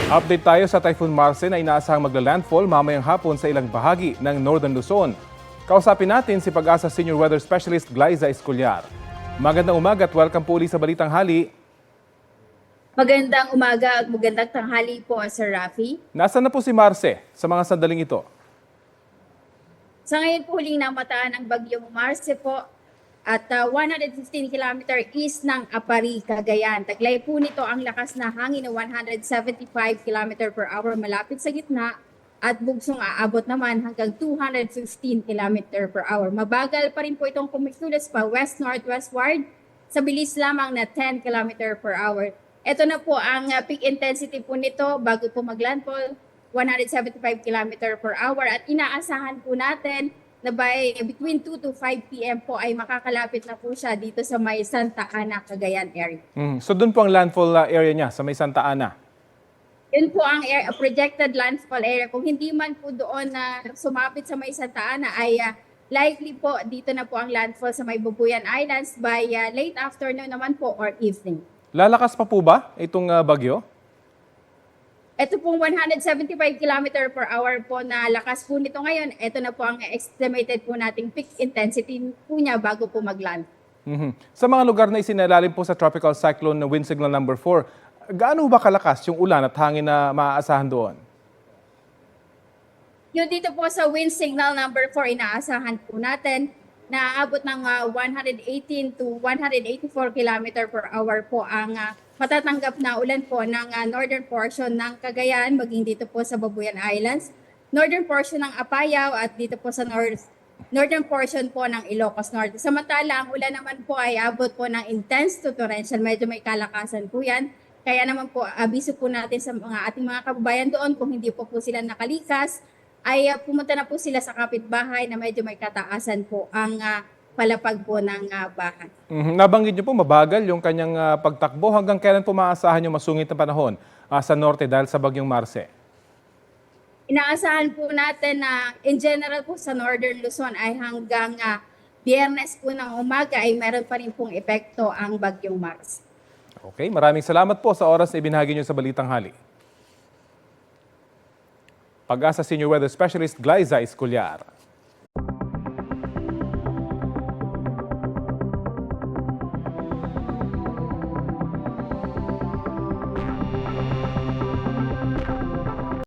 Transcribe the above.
Update tayo sa Typhoon Marce na inaasahang magla-landfall mamayang hapon sa ilang bahagi ng Northern Luzon. Kausapin natin si Pag-asa Senior Weather Specialist Glyza Escollar. Magandang umaga at welcome po ulit sa Balitang Hali. Magandang umaga at magandang tanghali po, Sir Rafi. Nasaan na po si Marce sa mga sandaling ito? Sa ngayon po huling namataan ng bagyong Marce po at 115 km east ng Apari, Cagayan. Taglay po nito ang lakas na hangin na 175 km per hour malapit sa gitna at bugsong aabot naman hanggang 215 km per hour. Mabagal pa rin po itong kumikilos pa west-northwestward sa bilis lamang na 10 km per hour. Ito na po ang peak intensity po nito bago po maglandfall, 175 km per hour at inaasahan po natin na by between 2 to 5 p.m. po ay makakalapit na po siya dito sa may Santa Ana, Cagayan area. So doon po ang landfall area niya sa may Santa Ana. Yun po ang projected landfall area. Kung hindi man po doon na sumapit sa may Santa Ana ay likely po dito na po ang landfall sa may Bubuyan Islands by late afternoon naman po or evening. Lalakas pa po ba itong bagyo? Ito pong 175 km per hour po na lakas po nito ngayon. Ito na po ang estimated po nating peak intensity po niya bago po magland. Sa mga lugar na isinalalim po sa tropical cyclone na wind signal number 4, gaano ba kalakas yung ulan at hangin na maaasahan doon? Yung dito po sa wind signal number 4, inaasahan po natin na aabot ng 118 to 184 km per hour po ang matatanggap na ulan po ng northern portion ng Cagayan, maging dito po sa Babuyan Islands, northern portion ng Apayao at dito po sa northern portion po ng Ilocos Norte. Samantala, ang ulan naman po ay abot po ng intense to torrential, medyo may kalakasan po yan. Kaya naman po, abiso po natin sa ating mga kababayan doon kung hindi po sila nakalikas, ay pumunta na po sila sa kapitbahay na medyo may kataasan po ang palapag po ng bahay. Nabanggit niyo po mabagal yung kanyang pagtakbo. Hanggang kailan po maaasahan yung masungit na panahon sa norte dahil sa bagyong Marce? Inaasahan po natin na in general po sa Northern Luzon ay hanggang Biyernes po ng umaga ay meron pa rin pong epekto ang bagyong Marce. Okay, maraming salamat po sa oras na ibinahagi niyo sa Balitang Hali. Pag-asa Senior Weather Specialist Glyza Escollar.